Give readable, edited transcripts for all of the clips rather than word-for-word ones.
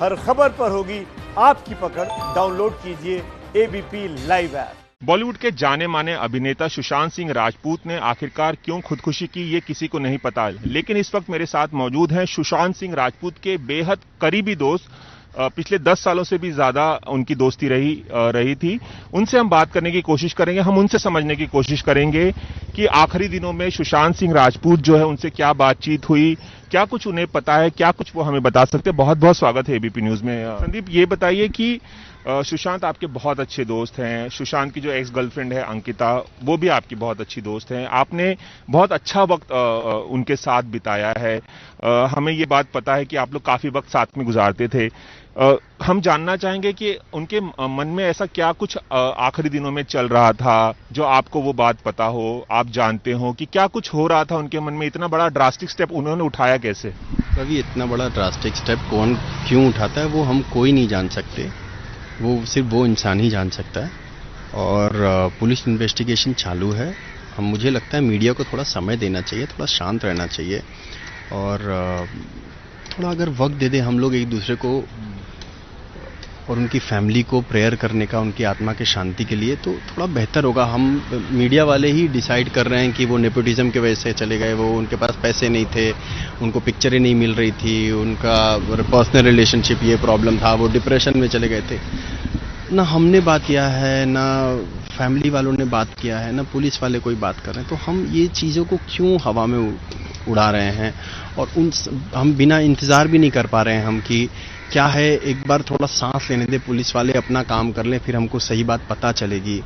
हर खबर पर होगी आपकी पकड़। डाउनलोड कीजिए एबीपी लाइव ऐप। बॉलीवुड के जाने माने अभिनेता सुशांत सिंह राजपूत ने आखिरकार क्यों खुदकुशी की, ये किसी को नहीं पता। लेकिन इस वक्त मेरे साथ मौजूद हैं सुशांत सिंह राजपूत के बेहद करीबी दोस्त। पिछले 10 सालों से भी ज्यादा उनकी दोस्ती रही थी। उनसे हम बात करने की कोशिश करेंगे, हम उनसे समझने की कोशिश करेंगे कि आखिरी दिनों में सुशांत सिंह राजपूत जो है उनसे क्या बातचीत हुई, क्या कुछ उन्हें पता है, क्या कुछ वो हमें बता सकते हैं। बहुत बहुत स्वागत है एबीपी न्यूज में। संदीप, ये बताइए कि सुशांत आपके बहुत अच्छे दोस्त हैं। सुशांत की जो एक्स गर्लफ्रेंड है अंकिता, वो भी आपकी बहुत अच्छी दोस्त हैं। आपने बहुत अच्छा वक्त उनके साथ बिताया है। हमें ये बात पता है कि आप लोग काफी वक्त साथ में गुजारते थे। हम जानना चाहेंगे कि उनके मन में ऐसा क्या कुछ आखिरी दिनों में चल रहा था जो आपको वो बात पता हो, आप जानते हो कि क्या कुछ हो रहा था उनके मन में। इतना बड़ा ड्रास्टिक स्टेप उन्होंने उठाया कैसे? कभी इतना बड़ा ड्रास्टिक स्टेप कौन क्यों उठाता है वो हम कोई नहीं जान सकते, वो सिर्फ वो इंसान ही जान सकता है। और पुलिस इन्वेस्टिगेशन चालू है। मुझे लगता है मीडिया को थोड़ा समय देना चाहिए, थोड़ा शांत रहना चाहिए और थोड़ा अगर वक्त दे दे हम लोग एक दूसरे को और उनकी फैमिली को प्रेयर करने का, उनकी आत्मा के शांति के लिए, तो थोड़ा बेहतर होगा। हम मीडिया वाले ही डिसाइड कर रहे हैं कि वो नेपोटिज्म की वजह से चले गए, वो उनके पास पैसे नहीं थे, उनको पिक्चरें नहीं मिल रही थी, उनका पर्सनल रिलेशनशिप ये प्रॉब्लम था, वो डिप्रेशन में चले गए थे। ना हमने बात किया है, ना फैमिली वालों ने बात किया है, ना पुलिस वाले कोई बात कर रहे हैं। तो हम ये चीज़ों को क्यों हवा में उड़ा रहे हैं और हम बिना इंतज़ार भी नहीं कर पा रहे हैं हम कि क्या है। एक बार थोड़ा सांस लेने दे, पुलिस वाले अपना काम कर लें, फिर हमको सही बात पता चलेगी।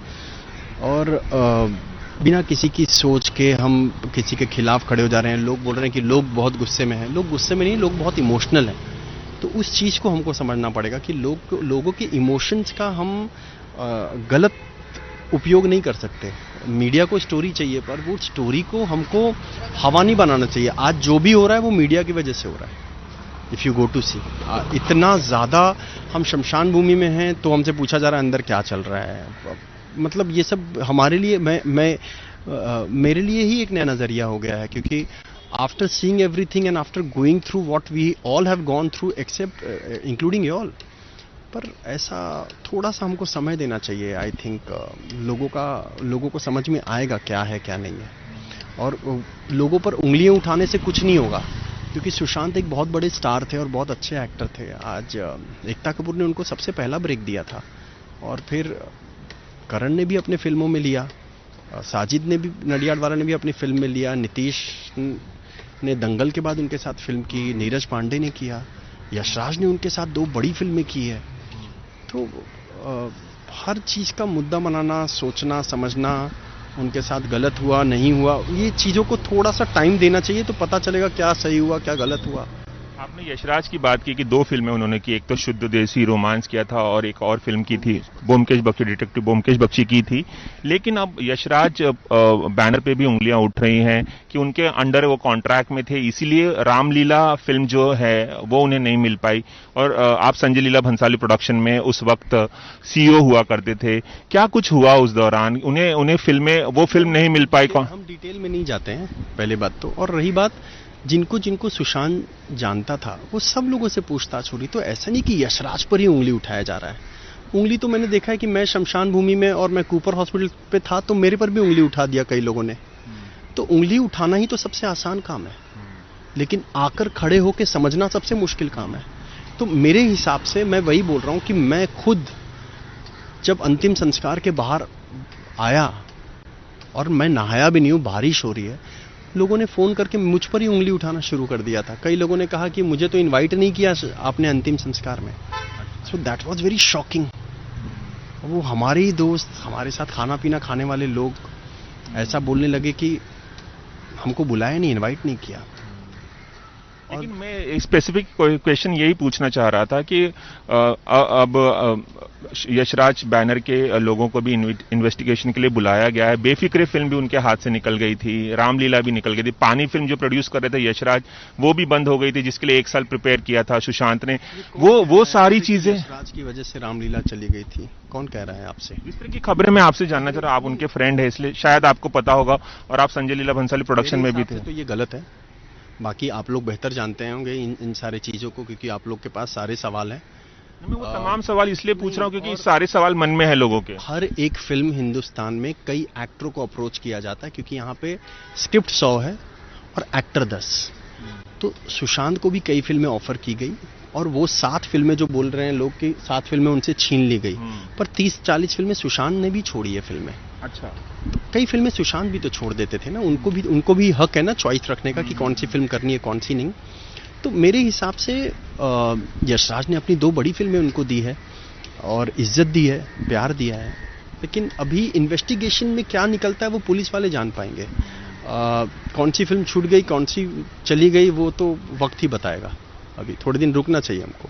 और बिना किसी की सोच के हम किसी के खिलाफ खड़े हो जा रहे हैं। लोग बोल रहे हैं कि लोग बहुत गुस्से में हैं। लोग गुस्से में नहीं, लोग बहुत इमोशनल हैं। तो उस चीज़ को हमको समझना पड़ेगा कि लोगों के इमोशंस का हम गलत उपयोग नहीं कर सकते। मीडिया को स्टोरी चाहिए, पर वो स्टोरी को हमको हवा नहीं बनाना चाहिए। आज जो भी हो रहा है वो मीडिया की वजह से हो रहा है। इफ़ यू गो टू सी, इतना ज़्यादा हम शमशान भूमि में हैं तो हमसे पूछा जा रहा है अंदर क्या चल रहा है। मतलब ये सब हमारे लिए मेरे लिए ही एक नया नज़रिया हो गया है, क्योंकि after seeing everything and after going through what we all have gone through except including you all, पर ऐसा थोड़ा सा हमको समय देना चाहिए। आई थिंक लोगों को समझ में आएगा क्या है क्या नहीं है। और लोगों पर उंगलियां उठाने से कुछ नहीं होगा, क्योंकि सुशांत एक बहुत बड़े स्टार थे और बहुत अच्छे एक्टर थे। आज एकता कपूर ने उनको सबसे पहला ब्रेक दिया था और फिर करण ने भी अपने फिल्मों में लिया, साजिद ने भी, नडियाडवाला ने भी अपनी फिल्म में लिया, नीतीश ने दंगल के बाद उनके साथ फिल्म की, नीरज पांडे ने किया, यशराज ने उनके साथ 2 बड़ी फिल्में की है। तो हर चीज़ का मुद्दा बनाना, सोचना, समझना, उनके साथ गलत हुआ नहीं हुआ, ये चीज़ों को थोड़ा सा टाइम देना चाहिए तो पता चलेगा क्या सही हुआ क्या गलत हुआ। आपने यशराज की बात की कि 2 फिल्में उन्होंने की, एक तो शुद्ध देसी रोमांस किया था और एक और फिल्म की थी ब्योमकेश बख्शी, डिटेक्टिव ब्योमकेश बख्शी की थी। लेकिन अब यशराज बैनर पे भी उंगलियां उठ रही हैं कि उनके अंडर वो कॉन्ट्रैक्ट में थे, इसीलिए रामलीला फिल्म जो है वो उन्हें नहीं मिल पाई। और आप संजय लीला भंसाली प्रोडक्शन में उस वक्त CEO हुआ करते थे। क्या कुछ हुआ उस दौरान? उन्हें वो फिल्म नहीं मिल पाई? हम डिटेल में नहीं जाते हैं, पहले बात तो। और रही बात, जिनको सुशांत जानता था वो सब लोगों से पूछताछ हो रही। तो ऐसा नहीं कि यशराज पर ही उंगली उठाया जा रहा है। उंगली तो मैंने देखा है कि मैं शमशान भूमि में और मैं कूपर हॉस्पिटल पे था तो मेरे पर भी उंगली उठा दिया कई लोगों ने। तो उंगली उठाना ही तो सबसे आसान काम है, लेकिन आकर खड़े होकर समझना सबसे मुश्किल काम है। तो मेरे हिसाब से मैं वही बोल रहा हूं कि मैं खुद जब अंतिम संस्कार के बाहर आया और मैं नहाया भी नहीं हूं, बारिश हो रही है, लोगों ने फ़ोन करके मुझ पर ही उंगली उठाना शुरू कर दिया था। कई लोगों ने कहा कि मुझे तो इनवाइट नहीं किया आपने अंतिम संस्कार में। So that was very shocking. वो हमारे ही दोस्त, हमारे साथ खाना पीना खाने वाले लोग ऐसा बोलने लगे कि हमको बुलाया नहीं, इनवाइट नहीं किया। लेकिन मैं एक स्पेसिफिक क्वेश्चन यही पूछना चाह रहा था कि अब यशराज बैनर के लोगों को भी इन्वेस्टिगेशन के लिए बुलाया गया है। बेफिक्रे फिल्म भी उनके हाथ से निकल गई थी, रामलीला भी निकल गई थी, पानी फिल्म जो प्रोड्यूस कर रहे थे यशराज वो भी बंद हो गई थी, जिसके लिए 1 साल प्रिपेयर किया था सुशांत ने। वो सारी चीजें यशराज की वजह से रामलीला चली गई थी, कौन कह रहा है आपसे? इस तरह की खबरें मैं आपसे जानना चाह रहा हूं। आप उनके फ्रेंड है इसलिए शायद आपको पता होगा, और आप संजय लीला भंसाली प्रोडक्शन में भी थे। तो ये गलत है। बाकी आप लोग बेहतर जानते होंगे इन सारे चीज़ों को, क्योंकि आप लोग के पास सारे सवाल हैं। मैं वो तमाम सवाल इसलिए पूछ रहा हूँ क्योंकि सारे सवाल मन में है लोगों के। हर एक फिल्म हिंदुस्तान में कई एक्टरों को अप्रोच किया जाता है, क्योंकि यहाँ पे स्क्रिप्ट 100 है और एक्टर 10। तो सुशांत को भी कई फिल्में ऑफर की गई और वो 7 फिल्में जो बोल रहे हैं लोग कि 7 फिल्में उनसे छीन ली गई, पर 30-40 फिल्में सुशांत ने भी छोड़ी है फिल्में। अच्छा, तो कई फिल्में सुशांत भी तो छोड़ देते थे ना, उनको भी हक है ना चॉइस रखने का कि कौन सी फिल्म करनी है कौन सी नहीं। तो मेरे हिसाब से यशराज ने अपनी 2 बड़ी फिल्में उनको दी है और इज्जत दी है, प्यार दिया है, लेकिन अभी इन्वेस्टिगेशन में क्या निकलता है वो पुलिस वाले जान पाएंगे। कौन सी फिल्म छूट गई, कौन सी चली गई, वो तो वक्त ही बताएगा। अभी थोड़े दिन रुकना चाहिए हमको।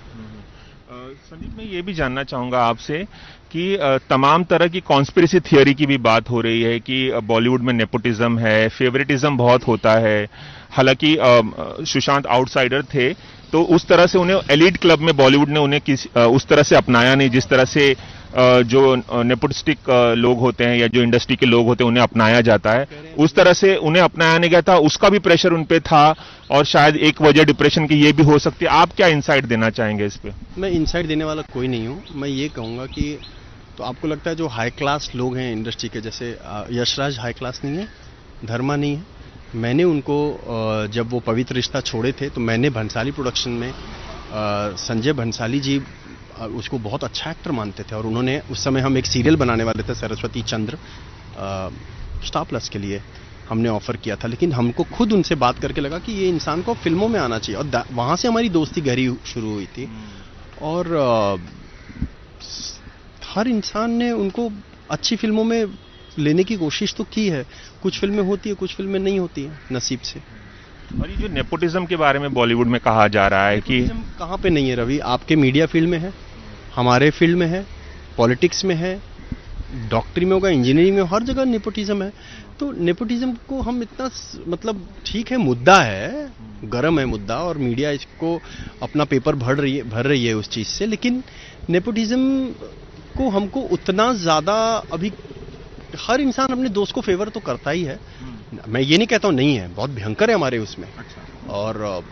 संदीप, मैं ये भी जानना चाहूंगा आपसे कि तमाम तरह की कॉन्स्पिरेसी थियोरी की भी बात हो रही है कि बॉलीवुड में नेपोटिज्म है, फेवरेटिज्म बहुत होता है। हालांकि सुशांत आउटसाइडर थे, तो उस तरह से उन्हें एलीट क्लब में बॉलीवुड ने उन्हें उस तरह से अपनाया नहीं जिस तरह से जो नेपोटिस्टिक लोग होते हैं या जो इंडस्ट्री के लोग होते हैं उन्हें अपनाया जाता है, उस तरह से उन्हें अपनाया नहीं गया था। उसका भी प्रेशर उन पे था और शायद एक वजह डिप्रेशन की ये भी हो सकती है। आप क्या इंसाइट देना चाहेंगे इस पे? मैं इंसाइट देने वाला कोई नहीं हूँ। मैं ये कहूँगा कि तो आपको लगता है जो हाई क्लास लोग हैं इंडस्ट्री के, जैसे यशराज हाई क्लास नहीं है, धर्मा नहीं है। मैंने उनको जब वो पवित्र रिश्ता छोड़े थे तो मैंने भंसाली प्रोडक्शन में संजय भंसाली जी उसको बहुत अच्छा एक्टर मानते थे और उन्होंने उस समय हम एक सीरियल बनाने वाले थे सरस्वती चंद्र स्टार प्लस के लिए हमने ऑफर किया था, लेकिन हमको खुद उनसे बात करके लगा कि ये इंसान को फिल्मों में आना चाहिए और वहाँ से हमारी दोस्ती गहरी शुरू हुई थी। और हर इंसान ने उनको अच्छी फिल्मों में लेने की कोशिश तो की है। कुछ फिल्में होती है, कुछ फिल्में नहीं होती है नसीब से। और ये जो नेपोटिज्म के बारे में बॉलीवुड में कहा जा रहा है कि कहाँ पे नहीं है रवि? आपके मीडिया फील्ड में है, हमारे फील्ड में है, पॉलिटिक्स में है, डॉक्टरी में होगा, इंजीनियरिंग में, हर जगह नेपोटिज्म है। तो नेपोटिज्म को हम इतना मतलब ठीक है, मुद्दा है, गर्म है मुद्दा और मीडिया इसको अपना पेपर भर रही है उस चीज़ से, लेकिन नेपोटिज्म को हमको उतना ज़्यादा अभी हर इंसान अपने दोस्त को फेवर तो करता ही है। मैं ये नहीं कहता हूँ नहीं है, बहुत भयंकर है हमारे उसमें। और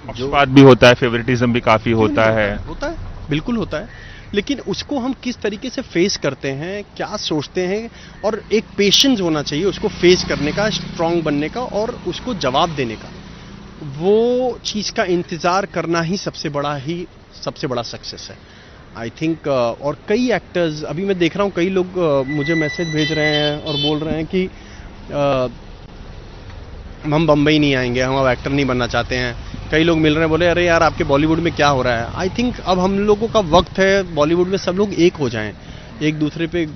जो बात भी होता है, फेवरेटिज्म भी काफी होता है, बिल्कुल होता है, लेकिन उसको हम किस तरीके से फेस करते हैं, क्या सोचते हैं, और एक पेशेंस होना चाहिए उसको फेस करने का, स्ट्रांग बनने का और उसको जवाब देने का। वो चीज़ का इंतज़ार करना ही सबसे बड़ा सक्सेस है आई थिंक। और कई एक्टर्स अभी मैं देख रहा हूँ, कई लोग मुझे मैसेज भेज रहे हैं और बोल रहे हैं कि हम बम्बई नहीं आएंगे, हम अब एक्टर नहीं बनना चाहते हैं। कई लोग मिल रहे हैं, बोले अरे यार आपके बॉलीवुड में क्या हो रहा है। आई थिंक अब हम लोगों का वक्त है, बॉलीवुड में सब लोग एक हो जाएं, एक दूसरे पे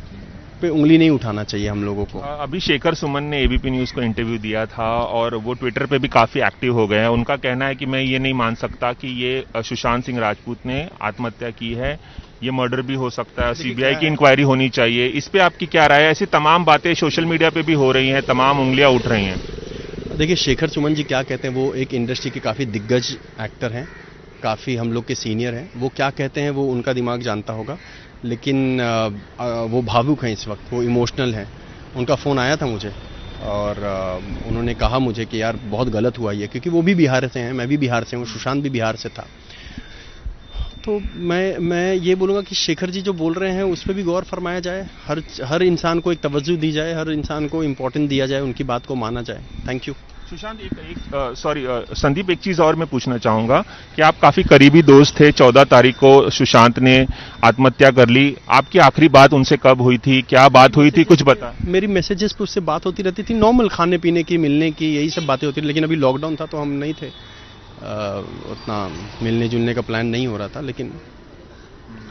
उंगली नहीं उठाना चाहिए हम लोगों को। अभी शेखर सुमन ने एबीपी न्यूज़ को इंटरव्यू दिया था और वो ट्विटर पे भी काफ़ी एक्टिव हो गए हैं। उनका कहना है कि मैं ये नहीं मान सकता कि ये सुशांत सिंह राजपूत ने आत्महत्या की है, ये मर्डर भी हो सकता है, सीबीआई की इंक्वायरी होनी चाहिए। इस पे आपकी क्या राय है? ऐसी तमाम बातें सोशल मीडिया पे भी हो रही हैं, तमाम उंगलियां उठ रही हैं। देखिए शेखर सुमन जी क्या कहते हैं, वो एक इंडस्ट्री के काफ़ी दिग्गज एक्टर हैं, काफ़ी हम लोग के सीनियर हैं। वो क्या कहते हैं वो उनका दिमाग जानता होगा, लेकिन वो भावुक हैं इस वक्त, वो इमोशनल हैं। उनका फ़ोन आया था मुझे और उन्होंने कहा मुझे कि यार बहुत गलत हुआ ये, क्योंकि वो भी बिहार से हैं, मैं भी बिहार से हूँ, सुशांत भी बिहार से था। तो मैं ये बोलूँगा कि शेखर जी जो बोल रहे हैं उस पर भी गौर फरमाया जाए, हर इंसान को एक तवज्जो दी जाए, हर इंसान को इम्पोर्टेंस दिया जाए, उनकी बात को माना जाए। Thank you. सुशांत, संदीप, एक चीज़ और मैं पूछना चाहूँगा कि आप काफ़ी करीबी दोस्त थे। 14 तारीख को सुशांत ने आत्महत्या कर ली। आपकी आखिरी बात उनसे कब हुई थी, क्या बात हुई थी, कुछ बता। मेरी मैसेजेस पे उससे बात होती रहती थी, नॉर्मल खाने पीने की, मिलने की, यही सब बातें होती थी। लेकिन अभी लॉकडाउन था तो हम नहीं थे, उतना मिलने जुलने का प्लान नहीं हो रहा था, लेकिन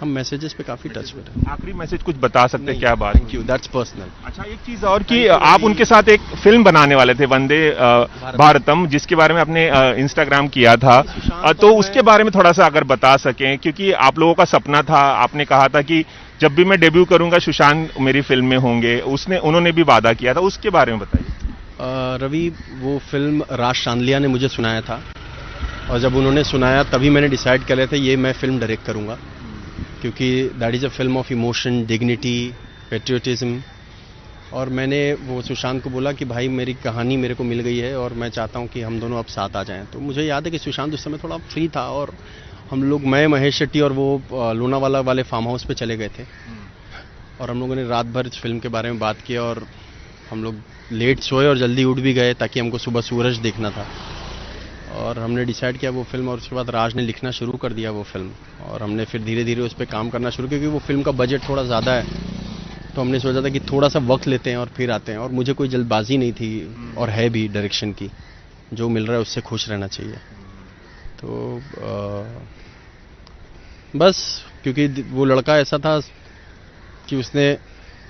हम मैसेजेस पे काफ़ी टच में थे। आखिरी मैसेज कुछ बता सकते हैं क्या बात? Thank you, that's personal. अच्छा, एक चीज़ और कि आप उनके साथ एक फिल्म बनाने वाले थे, वंदे भारतम, जिसके बारे में आपने इंस्टाग्राम किया था, तो उसके बारे में थोड़ा सा अगर बता सकें, क्योंकि आप लोगों का सपना था। आपने कहा था कि जब भी मैं डेब्यू करूंगा सुशांत मेरी फिल्म में होंगे, उन्होंने भी वादा किया था, उसके बारे में बताइए। रवि, वो फिल्म राज चांदलिया ने मुझे सुनाया था और जब उन्होंने सुनाया तभी मैंने डिसाइड कर लिया था ये मैं फिल्म डायरेक्ट करूँगा, क्योंकि that is a film of emotion, dignity, patriotism. और मैंने वो सुशांत को बोला कि भाई मेरी कहानी मेरे को मिल गई है और मैं चाहता हूँ कि हम दोनों अब साथ आ जाएं। तो मुझे याद है कि सुशांत उस समय थोड़ा फ्री था और हम लोग, मैं, महेश शेट्टी और वो लोनावाला वाले फार्म हाउस पे चले गए थे और हम लोगों ने रात भर इस फिल्म के बारे में बात की और हम लोग लेट सोए और जल्दी उठ भी गए ताकि हमको सुबह सूरज देखना था। और हमने डिसाइड किया वो फिल्म और उसके बाद राज ने लिखना शुरू कर दिया वो फिल्म और हमने फिर धीरे धीरे उस पर काम करना शुरू किया, क्योंकि वो फिल्म का बजट थोड़ा ज़्यादा है तो हमने सोचा था कि थोड़ा सा वक्त लेते हैं और फिर आते हैं। और मुझे कोई जल्दबाजी नहीं थी और है भी डायरेक्शन की, जो मिल रहा है उससे खुश रहना चाहिए। तो बस क्योंकि वो लड़का ऐसा था कि उसने,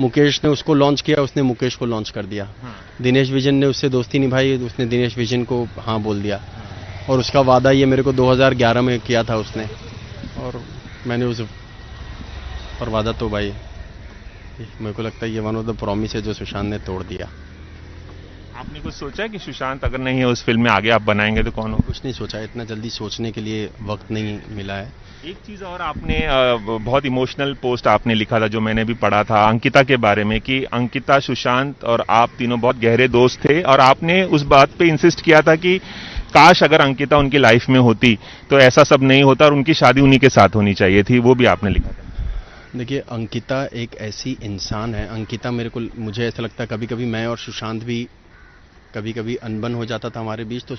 मुकेश ने उसको लॉन्च किया, उसने मुकेश को लॉन्च कर दिया। दिनेश विजन ने उससे दोस्ती निभाई, उसने दिनेश विजन को हाँ बोल दिया और उसका वादा ये मेरे को 2011 में किया था उसने और मैंने उस पर वादा तो भाई मेरे को लगता है ये वन ऑफ द प्रॉमिस है जो सुशांत ने तोड़ दिया। आपने कुछ सोचा है कि सुशांत अगर नहीं है उस फिल्म में आगे आप बनाएंगे तो कौन हो? कुछ नहीं सोचा, इतना जल्दी सोचने के लिए वक्त नहीं मिला है। एक चीज और, आपने बहुत इमोशनल पोस्ट आपने लिखा था जो मैंने भी पढ़ा था अंकिता के बारे में, कि अंकिता, सुशांत और आप तीनों बहुत गहरे दोस्त थे और आपने उस बात पे इंसिस्ट किया था कि काश अगर अंकिता उनकी लाइफ में होती तो ऐसा सब नहीं होता और उनकी शादी उन्हीं के साथ होनी चाहिए थी, वो भी आपने लिखा था। देखिए, अंकिता एक ऐसी इंसान है, अंकिता मुझे ऐसा लगता है कभी कभी मैं और सुशांत भी कभी कभी अनबन हो जाता था हमारे बीच तो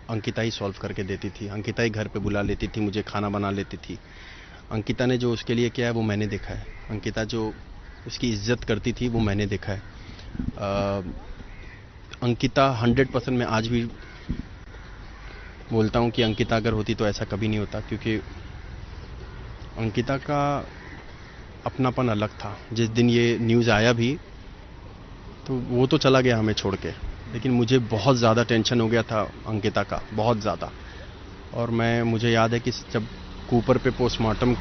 अंकिता ही सॉल्व करके देती थी। अंकिता ही घर पे बुला लेती थी, मुझे खाना बना लेती थी। अंकिता ने जो उसके लिए किया है वो मैंने देखा है। अंकिता जो उसकी इज्जत करती थी वो मैंने देखा है। अंकिता 100% मैं आज भी बोलता हूँ कि अंकिता अगर होती तो ऐसा कभी नहीं होता, क्योंकि अंकिता का अपनापन अलग था। जिस दिन ये न्यूज़ आया भी तो वो तो चला गया हमें छोड़ के, लेकिन मुझे बहुत ज़्यादा टेंशन हो गया था अंकिता का, बहुत ज़्यादा। और मुझे याद है कि जब कूपर पे पोस्टमार्टम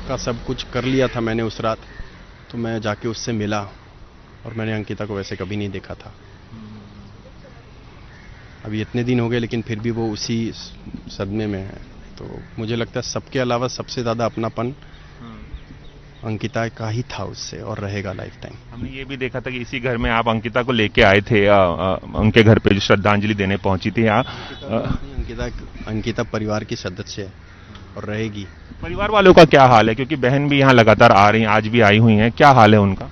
का सब कुछ कर लिया था मैंने उस रात, तो मैं जाके उससे मिला और मैंने अंकिता को वैसे कभी नहीं देखा था। अभी इतने दिन हो गए लेकिन फिर भी वो उसी सदमे में है। तो मुझे लगता है सबके अलावा सबसे ज़्यादा अपनापन अंकिता का ही था उससे और रहेगा लाइफ टाइम। हमने ये भी देखा था कि इसी घर में आप अंकिता को लेके आए थे, उनके घर पे जो श्रद्धांजलि देने पहुंची थी आप। अंकिता परिवार की सदस्य है और रहेगी। परिवार वालों का क्या हाल है, क्योंकि बहन भी यहाँ लगातार आ रही हैं, आज भी आई हुई हैं, क्या हाल है उनका?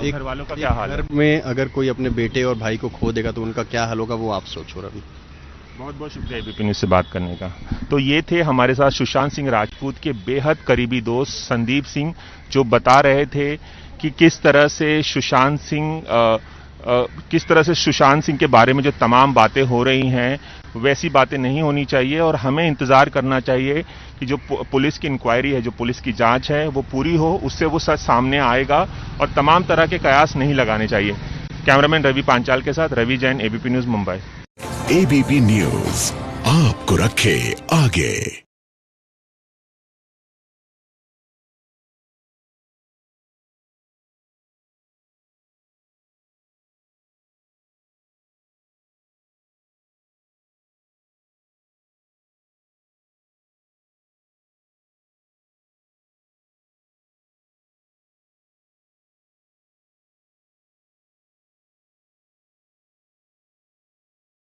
घर वालों का क्या हाल है? घर में अगर कोई अपने बेटे और भाई को खो देगा तो उनका क्या हाल होगा वो आप सोचो रवि। बहुत बहुत शुक्रिया एबीपी न्यूज़ से बात करने का। तो ये थे हमारे साथ सुशांत सिंह राजपूत के बेहद करीबी दोस्त संदीप सिंह, जो बता रहे थे कि किस तरह से सुशांत सिंह के बारे में जो तमाम बातें हो रही हैं वैसी बातें नहीं होनी चाहिए और हमें इंतजार करना चाहिए कि जो पुलिस की इंक्वायरी है, जो पुलिस की जांच है वो पूरी हो, उससे वो सच सामने आएगा और तमाम तरह के कयास नहीं लगाने चाहिए। कैमरामैन रवि पांचाल के साथ Ravi Jain, ABP news, Mumbai. ABP news आपको रखे आगे।